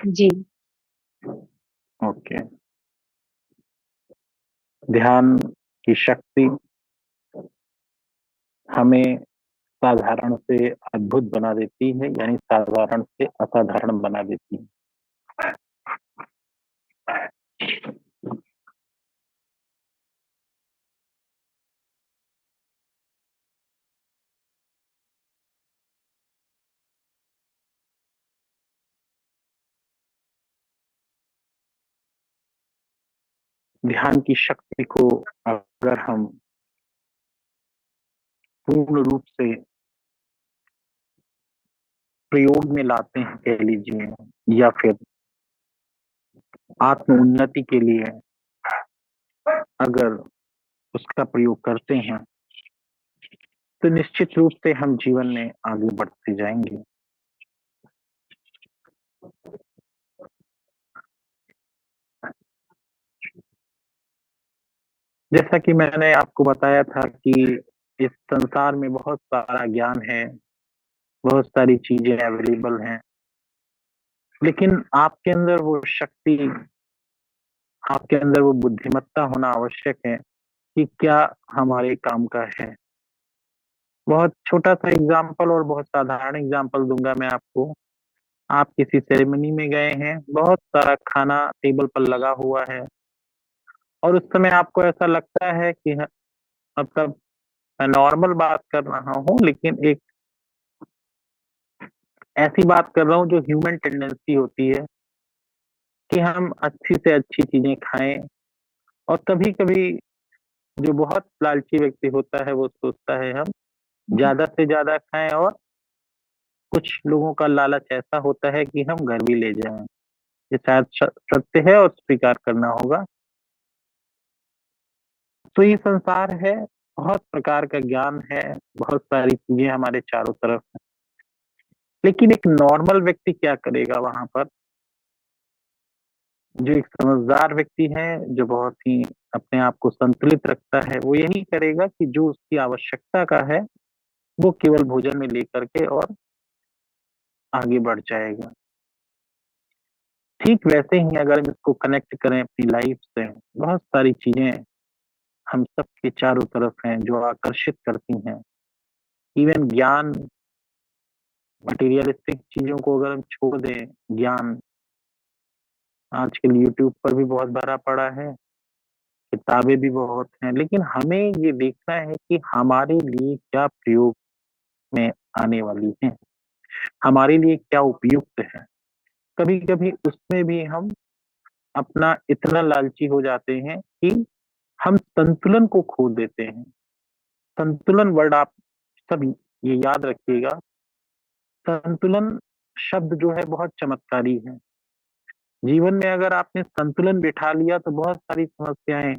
जी। Okay. ध्यान की शक्ति हमें साधारण से अद्भुत बना देती है, यानी साधारण से असाधारण बना देती है। ध्यान की शक्ति को अगर हम पूर्ण रूप से प्रयोग में लाते हैं, कह लीजिए, या फिर आत्म उन्नति के लिए अगर उसका प्रयोग करते हैं, तो निश्चित रूप से हम जीवन में आगे बढ़ते जाएंगे। जैसा कि मैंने आपको बताया था कि इस संसार में बहुत सारा ज्ञान है, बहुत सारी चीजें अवेलेबल हैं, लेकिन आपके अंदर वो शक्ति, आपके अंदर वो बुद्धिमत्ता होना आवश्यक है कि क्या हमारे काम का है। बहुत छोटा सा एग्जाम्पल और बहुत साधारण एग्जाम्पल दूंगा मैं आपको। आप किसी सेरेमनी में गए हैं, बहुत सारा खाना टेबल पर लगा हुआ है, और उस समय आपको ऐसा लगता है कि मतलब मैं नॉर्मल बात कर रहा हूँ, लेकिन एक ऐसी बात कर रहा हूँ जो ह्यूमन टेंडेंसी होती है कि हम अच्छी से अच्छी चीजें खाएं। और कभी कभी जो बहुत लालची व्यक्ति होता है वो सोचता है हम ज्यादा से ज्यादा खाएं, और कुछ लोगों का लालच ऐसा होता है कि हम घर भी ले जाएं। ये शायद सत्य है और स्वीकार करना होगा। तो ये संसार है, बहुत प्रकार का ज्ञान है, बहुत सारी चीजें हमारे चारों तरफ है, लेकिन एक नॉर्मल व्यक्ति क्या करेगा वहां पर? जो एक समझदार व्यक्ति है, जो बहुत ही अपने आप को संतुलित रखता है, वो यही करेगा कि जो उसकी आवश्यकता का है वो केवल भोजन में लेकर के और आगे बढ़ जाएगा। ठीक वैसे ही अगर हम इसको कनेक्ट करें अपनी लाइफ से, बहुत सारी चीजें हम सबके चारों तरफ हैं जो आकर्षित करती हैं। इवन ज्ञान, मटेरियलिस्टिक चीजों को अगर हम छोड़ दें, ज्ञान आजकल यूट्यूब पर भी बहुत भरा पड़ा है, किताबें भी बहुत हैं, लेकिन हमें ये देखना है कि हमारे लिए क्या प्रयोग में आने वाली है, हमारे लिए क्या उपयुक्त है। कभी कभी उसमें भी हम अपना इतना लालची हो जाते हैं कि हम संतुलन को खो देते हैं। संतुलन वर्ड आप सब ये याद रखिएगा, संतुलन शब्द जो है बहुत चमत्कारी है। जीवन में अगर आपने संतुलन बिठा लिया तो बहुत सारी समस्याएं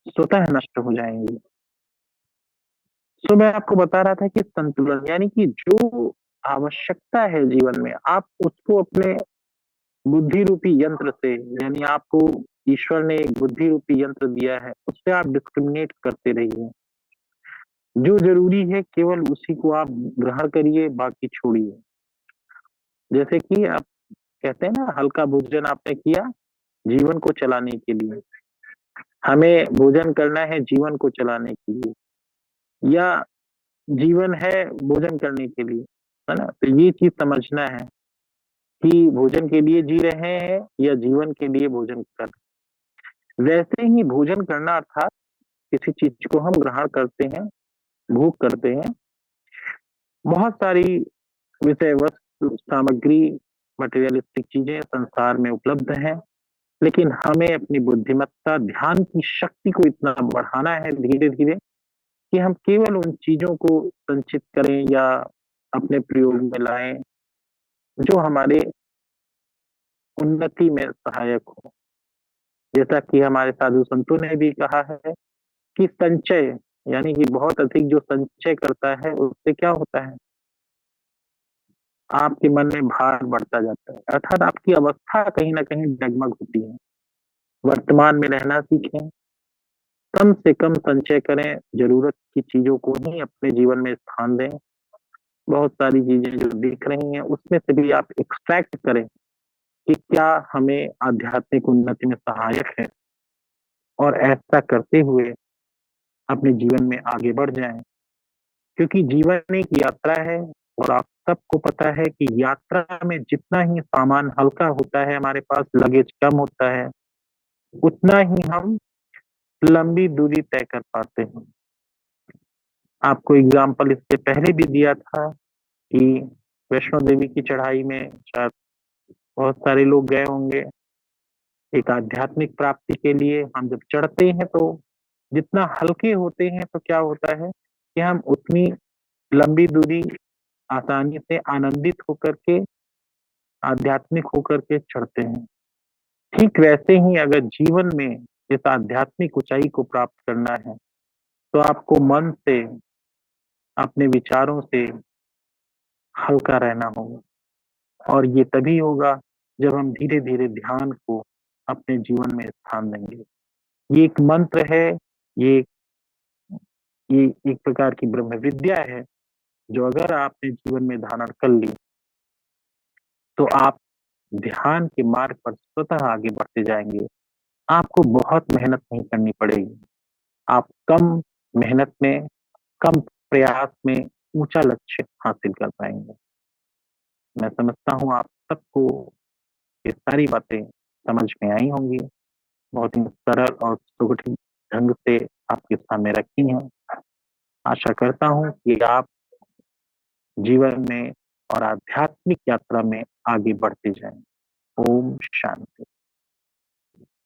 स्वतः नष्ट हो जाएंगी। तो मैं आपको बता रहा था कि संतुलन यानी कि जो आवश्यकता है जीवन में, आप उसको अपने बुद्धि रूपी यंत्र से, यानी आपको ईश्वर ने एक बुद्धि रूपी यंत्र दिया है, उससे आप डिस्क्रिमिनेट करते रहिए। जो जरूरी है केवल उसी को आप ग्रहण करिए, बाकी छोड़िए। जैसे कि आप कहते हैं ना, हल्का भोजन आपने किया जीवन को चलाने के लिए, हमें भोजन करना है जीवन को चलाने के लिए, या जीवन है भोजन करने के लिए, है ना? तो ये चीज समझना है कि भोजन के लिए जी रहे हैं या जीवन के लिए भोजन कर रहे हैं। वैसे ही भोजन करना अर्थात किसी चीज को हम ग्रहण करते हैं, भोग करते हैं। बहुत सारी विषय वस्तु सामग्री, मटेरियलिस्टिक चीजें संसार में उपलब्ध हैं, लेकिन हमें अपनी बुद्धिमत्ता, ध्यान की शक्ति को इतना बढ़ाना है धीरे धीरे कि हम केवल उन चीजों को संचित करें या अपने प्रयोग में लाएं जो हमारे उन्नति में सहायक हो। जैसा कि हमारे साधु संतों ने भी कहा है कि संचय, यानी कि बहुत अधिक जो संचय करता है उससे क्या होता है, आपके मन में भार बढ़ता जाता है, अर्थात आपकी अवस्था कहीं ना कहीं डगमग होती है। वर्तमान में रहना सीखें, कम से कम संचय करें, जरूरत की चीजों को ही अपने जीवन में स्थान दें। बहुत सारी चीजें जो दिख रही हैं उसमें से भी आप एक्सट्रैक्ट करें कि क्या हमें आध्यात्मिक उन्नति में सहायक है और ऐसा करते हुए अपने जीवन में आगे बढ़ जाएँ। क्योंकि जीवन एक यात्रा है और आप सबको पता है कि यात्रा में जितना ही सामान हल्का होता है, हमारे पास लगेज कम होता है, उतना ही हम लंबी दूरी तय कर पाते हैं। आपको एग्ज़ाम्पल इससे पहले भी दिया था कि वैष्णो देवी की चढ़ाई में शायद बहुत सारे लोग गए होंगे। एक आध्यात्मिक प्राप्ति के लिए हम जब चढ़ते हैं तो जितना हल्के होते हैं तो क्या होता है कि हम उतनी लंबी दूरी आसानी से आनंदित होकर के, आध्यात्मिक होकर के चढ़ते हैं। ठीक वैसे ही अगर जीवन में इस आध्यात्मिक ऊँचाई को प्राप्त करना है, तो आपको मन से, अपने विचारों से हल्का रहना होगा और ये तभी होगा जब हम धीरे-धीरे ध्यान को अपने जीवन में स्थान देंगे। ये एक मंत्र है, ये ये एक प्रकार की ब्रह्म विद्या है, जो अगर आपने जीवन में धारण कर ली, तो आप ध्यान के मार्ग पर स्वतः आगे बढ़ते जाएँगे। आपको बहुत मेहनत नहीं करनी पड़ेगी। आप कम मेहनत में, कम प्रयास में ऊँचा लक्ष्य हासिल कर पाएँगे। मैं समझता हूँ आप सबको ये सारी बातें समझ में आई होंगी। बहुत ही सरल और सुगठित ढंग से आपके सामने रखी हैं। आशा करता हूँ कि आप जीवन में और आध्यात्मिक यात्रा में आगे बढ़ते जाएँ। ओम शांति।